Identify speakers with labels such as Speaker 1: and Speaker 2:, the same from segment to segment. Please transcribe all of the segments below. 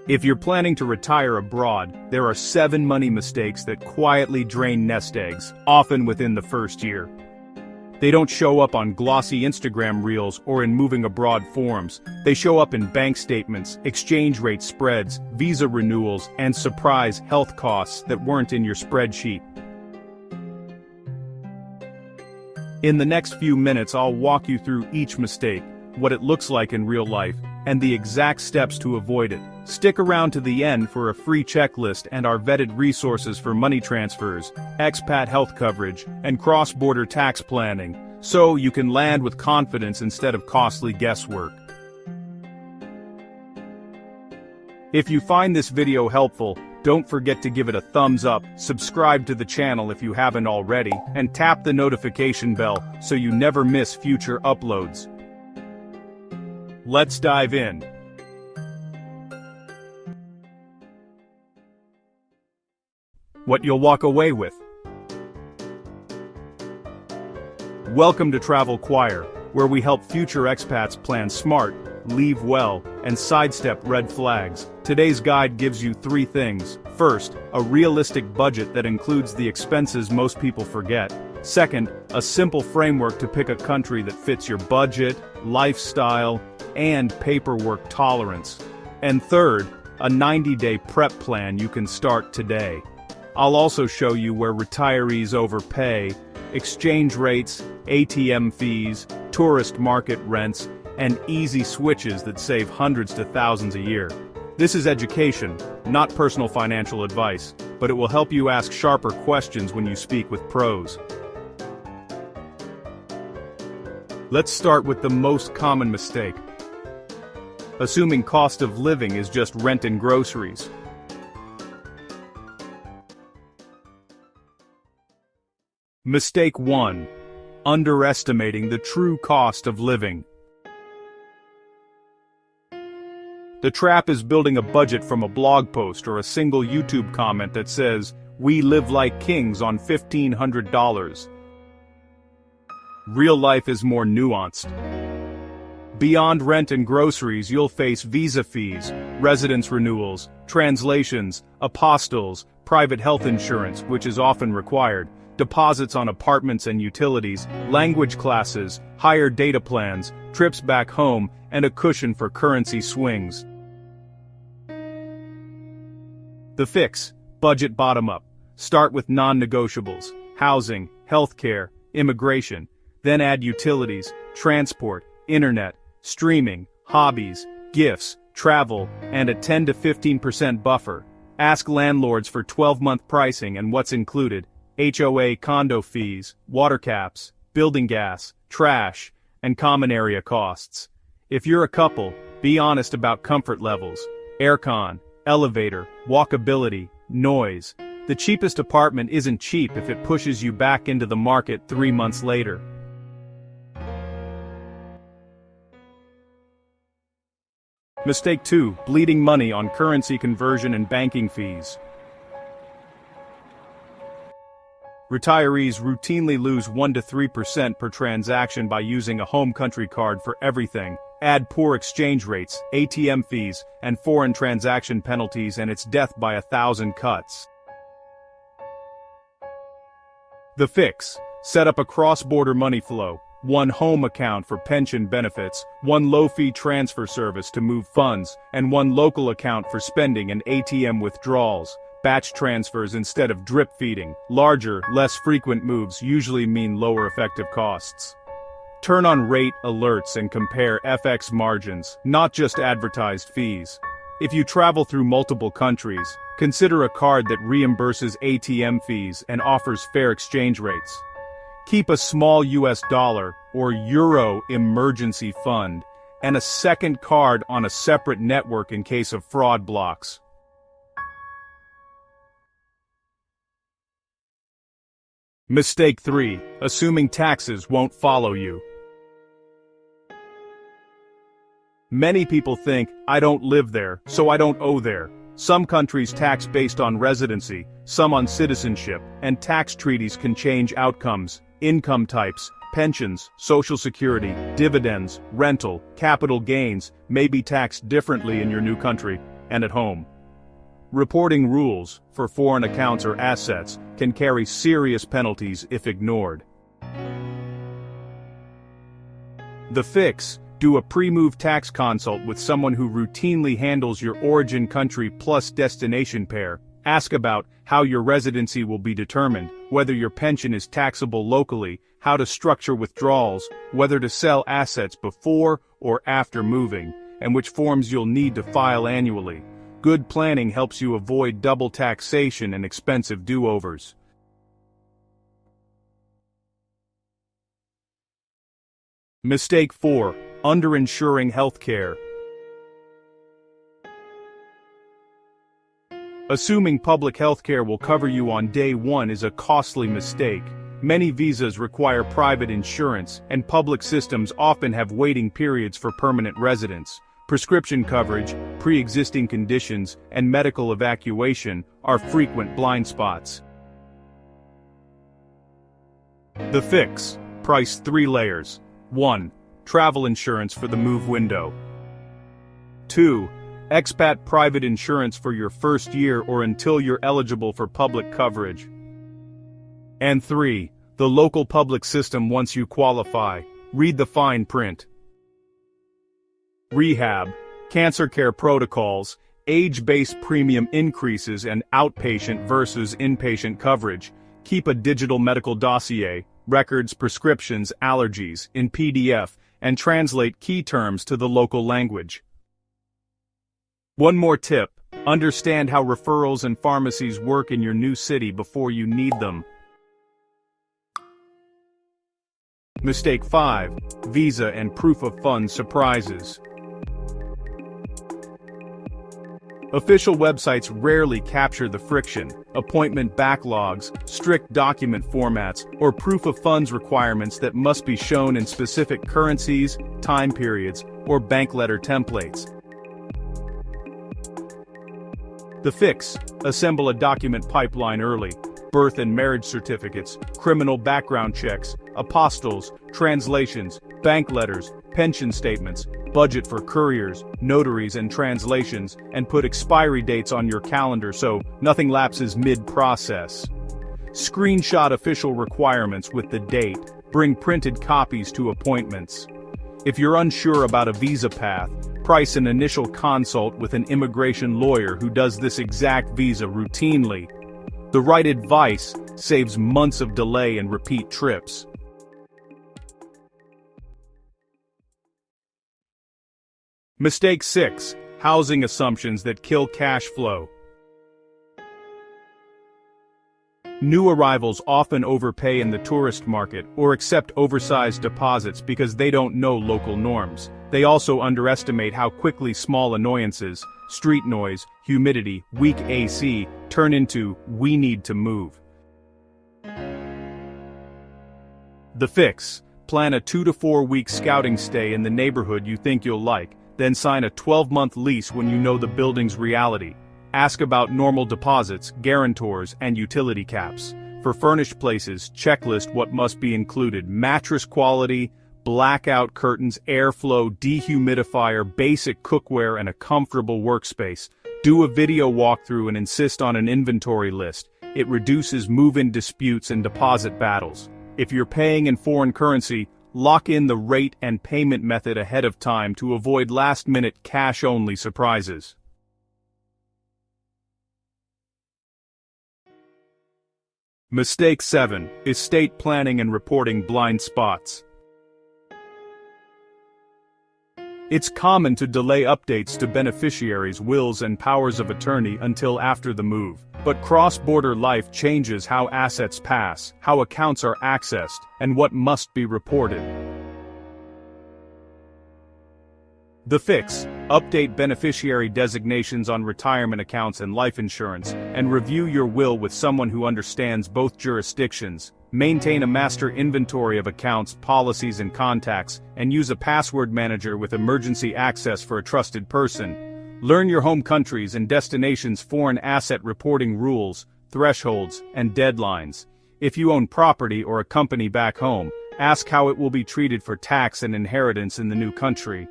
Speaker 1: If you're planning to retire abroad, there are 7 money mistakes that quietly drain nest eggs, often within the first year. They don't show up on glossy Instagram reels or in moving abroad forums. They show up in bank statements, exchange rate spreads, visa renewals, and surprise health costs that weren't in your spreadsheet. In the next few minutes, I'll walk you through each mistake, what it looks like in real life, and the exact steps to avoid it. Stick around to the end for a free checklist and our vetted resources for money transfers, expat health coverage, and cross-border tax planning, so you can land with confidence instead of costly guesswork. If you find this video helpful, don't forget to give it a thumbs up, subscribe to the channel if you haven't already, and tap the notification bell so you never miss future uploads. Let's dive in. What you'll walk away with. Welcome to Travel Choir, where we help future expats plan smart, leave well, and sidestep red flags. Today's guide gives you 3 things. First, a realistic budget that includes the expenses most people forget. Second, a simple framework to pick a country that fits your budget, lifestyle, and paperwork tolerance. And third, a 90-day prep plan you can start today. I'll also show you where retirees overpay, exchange rates, ATM fees, tourist market rents, and easy switches that save hundreds to thousands a year. This is education, not personal financial advice, but it will help you ask sharper questions when you speak with pros. Let's start with the most common mistake. Assuming cost of living is just rent and groceries. Mistake 1. Underestimating the true cost of living. The trap is building a budget from a blog post or a single YouTube comment that says, "We live like kings on $1,500. Real life is more nuanced. Beyond rent and groceries, you'll face visa fees, residence renewals, translations, apostilles, private health insurance, which is often required, deposits on apartments and utilities, language classes, higher data plans, trips back home, and a cushion for currency swings. The fix: budget bottom-up. Start with non-negotiables, housing, healthcare, immigration, then add utilities, transport, internet, streaming, hobbies, gifts, travel, and a 10 to 15% buffer. Ask landlords for 12-month pricing and what's included: HOA condo fees, water caps, building gas, trash, and common area costs. If you're a couple, be honest about comfort levels: aircon, elevator, walkability, noise. The cheapest apartment isn't cheap if it pushes you back into the market 3 months later. Mistake 2. Bleeding money on currency conversion and banking fees. Retirees routinely lose 1 to 3% per transaction by using a home country card for everything. Add poor exchange rates, ATM fees, and foreign transaction penalties and it's death by 1,000 cuts. The fix: set up a cross-border money flow. 1 home account for pension benefits, 1 low-fee transfer service to move funds, and 1 local account for spending and ATM withdrawals. Batch transfers instead of drip feeding. Larger, less frequent moves usually mean lower effective costs. Turn on rate alerts and compare FX margins, not just advertised fees. If you travel through multiple countries, consider a card that reimburses ATM fees and offers fair exchange rates. Keep a small US dollar or euro emergency fund, and a second card on a separate network in case of fraud blocks. Mistake 3. Assuming taxes won't follow you. Many people think, I don't live there, so I don't owe there. Some countries tax based on residency, some on citizenship, and tax treaties can change outcomes, income types, pensions, social security, dividends, rental, capital gains may be taxed differently in your new country. and at home. Reporting rules for foreign accounts or assets can carry serious penalties if ignored. The fix: do a pre-move tax consult with someone who routinely handles your origin country plus destination pair. Ask about how your residency will be determined, whether your pension is taxable locally, how to structure withdrawals, whether to sell assets before or after moving, and which forms you'll need to file annually. Good planning helps you avoid double taxation and expensive do-overs. Mistake 4. Underinsuring healthcare. Assuming public healthcare will cover you on day one is a costly mistake. Many visas require private insurance, and public systems often have waiting periods for permanent residents. Prescription coverage, pre-existing conditions, and medical evacuation are frequent blind spots. The fix: price 3 layers. 1. Travel insurance for the move window. 2. Expat private insurance for your first year or until you're eligible for public coverage. And 3. The local public system once you qualify. Read the fine print. Rehab, cancer care protocols, age-based premium increases, and outpatient versus inpatient coverage. Keep a digital medical dossier, records, prescriptions, allergies, in PDF, and translate key terms to the local language. One more tip: understand how referrals and pharmacies work in your new city before you need them. Mistake 5. Visa and proof of funds surprises. Official websites rarely capture the friction, appointment backlogs, strict document formats, or proof of funds requirements that must be shown in specific currencies, time periods, or bank letter templates. The fix: assemble a document pipeline early. Birth and marriage certificates, criminal background checks, apostilles, translations, bank letters, pension statements, budget for couriers, notaries and translations, and put expiry dates on your calendar so nothing lapses mid-process. Screenshot official requirements with the date. Bring printed copies to appointments. If you're unsure about a visa path, price an initial consult with an immigration lawyer who does this exact visa routinely. The right advice saves months of delay and repeat trips. Mistake 6. Housing assumptions that kill cash flow. New arrivals often overpay in the tourist market or accept oversized deposits because they don't know local norms. They also underestimate how quickly small annoyances, street noise, humidity, weak AC, turn into "we need to move." The fix: plan a 2 to 4 week scouting stay in the neighborhood you think you'll like, then sign a 12-month lease when you know the building's reality. Ask about normal deposits, guarantors, and utility caps. For furnished places, checklist what must be included: mattress quality, blackout curtains, airflow, dehumidifier, basic cookware, and a comfortable workspace. Do a video walkthrough and insist on an inventory list. It reduces move-in disputes and deposit battles. If you're paying in foreign currency, lock in the rate and payment method ahead of time to avoid last-minute cash-only surprises. Mistake 7. Estate planning and reporting blind spots. It's common to delay updates to beneficiaries' wills and powers of attorney until after the move. But cross-border life changes how assets pass, how accounts are accessed, and what must be reported. The fix: update beneficiary designations on retirement accounts and life insurance, and review your will with someone who understands both jurisdictions. Maintain a master inventory of accounts, policies, and contacts, and use a password manager with emergency access for a trusted person. Learn your home countries and destinations' foreign asset reporting rules, thresholds, and deadlines. If you own property or a company back home, ask how it will be treated for tax and inheritance in the new country.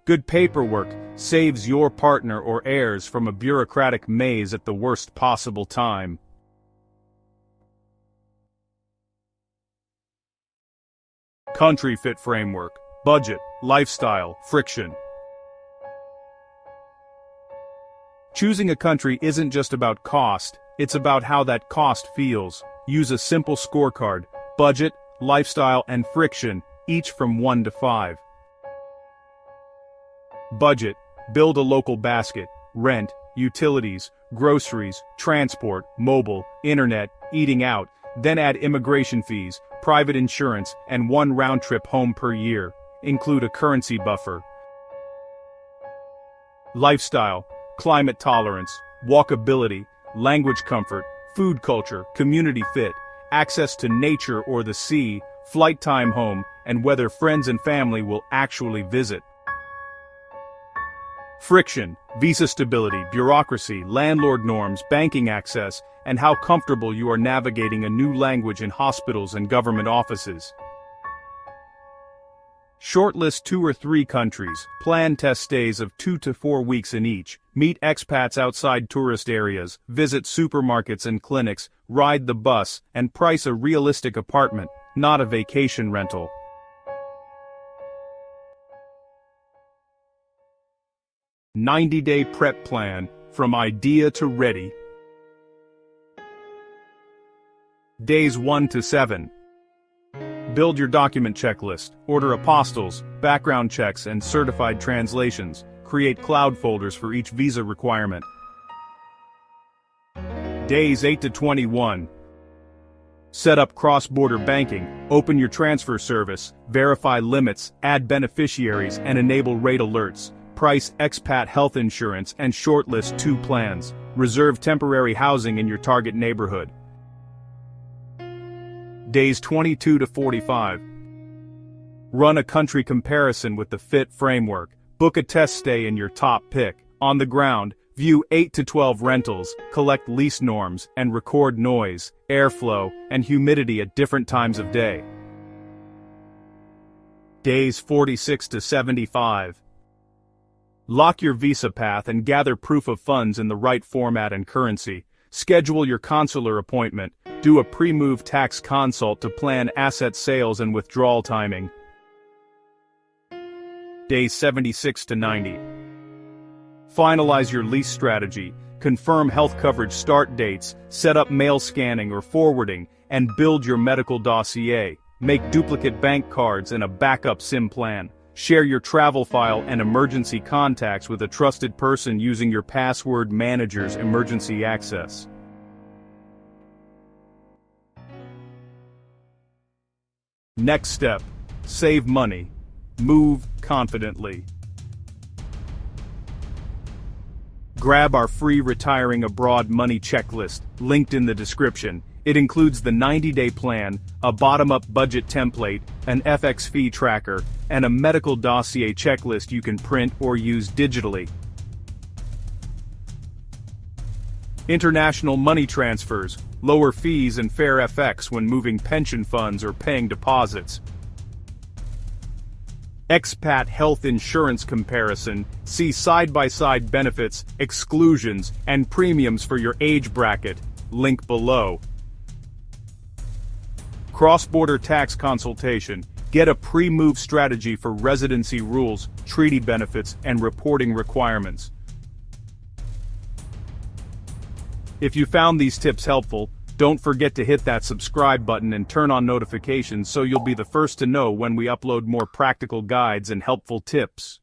Speaker 1: Good paperwork saves your partner or heirs from a bureaucratic maze at the worst possible time. Country fit framework, budget, lifestyle, friction. Choosing a country isn't just about cost, it's about how that cost feels. Use a simple scorecard: budget, lifestyle, and friction, each from 1 to 5. Budget: build a local basket, rent, utilities, groceries, transport, mobile, internet, eating out, then add immigration fees, private insurance, and 1 round-trip home per year. Include a currency buffer. Lifestyle: climate tolerance, walkability, language comfort, food culture, community fit, access to nature or the sea, flight time home, and whether friends and family will actually visit. Friction: visa stability, bureaucracy, landlord norms, banking access, and how comfortable you are navigating a new language in hospitals and government offices. Shortlist 2 or 3 countries, plan test stays of 2 to 4 weeks in each, meet expats outside tourist areas, visit supermarkets and clinics, ride the bus, and price a realistic apartment, not a vacation rental. "90-day prep plan, from idea to ready." Days 1 to 7. Build your document checklist, order apostils, background checks, and certified translations. Create cloud folders for each visa requirement. Days 8 to 21. Set up cross-border banking, open your transfer service, verify limits, add beneficiaries, and enable rate alerts. Price expat health insurance and shortlist 2 plans. Reserve temporary housing in your target neighborhood. Days 22 to 45. Run a country comparison with the FIT framework. Book a test stay in your top pick. On the ground, view 8 to 12 rentals, collect lease norms, and record noise, airflow, and humidity at different times of day. Days 46 to 75. Lock your visa path and gather proof of funds in the right format and currency. Schedule your consular appointment. Do a pre-move tax consult to plan asset sales and withdrawal timing. Days 76 to 90. Finalize your lease strategy, confirm health coverage start dates, set up mail scanning or forwarding, and build your medical dossier. Make duplicate bank cards and a backup SIM plan. Share your travel file and emergency contacts with a trusted person using your password manager's emergency access. Next step: save money. Move confidently. Grab our free Retiring Abroad Money Checklist, linked in the description. It includes the 90-day plan, a bottom-up budget template, an FX fee tracker, and a medical dossier checklist you can print or use digitally. International money transfers, lower fees and fair FX when moving pension funds or paying deposits. Expat health insurance comparison, see side-by-side benefits, exclusions, and premiums for your age bracket, link below. Cross-border tax consultation, get a pre-move strategy for residency rules, treaty benefits, and reporting requirements. If you found these tips helpful, don't forget to hit that subscribe button and turn on notifications so you'll be the first to know when we upload more practical guides and helpful tips.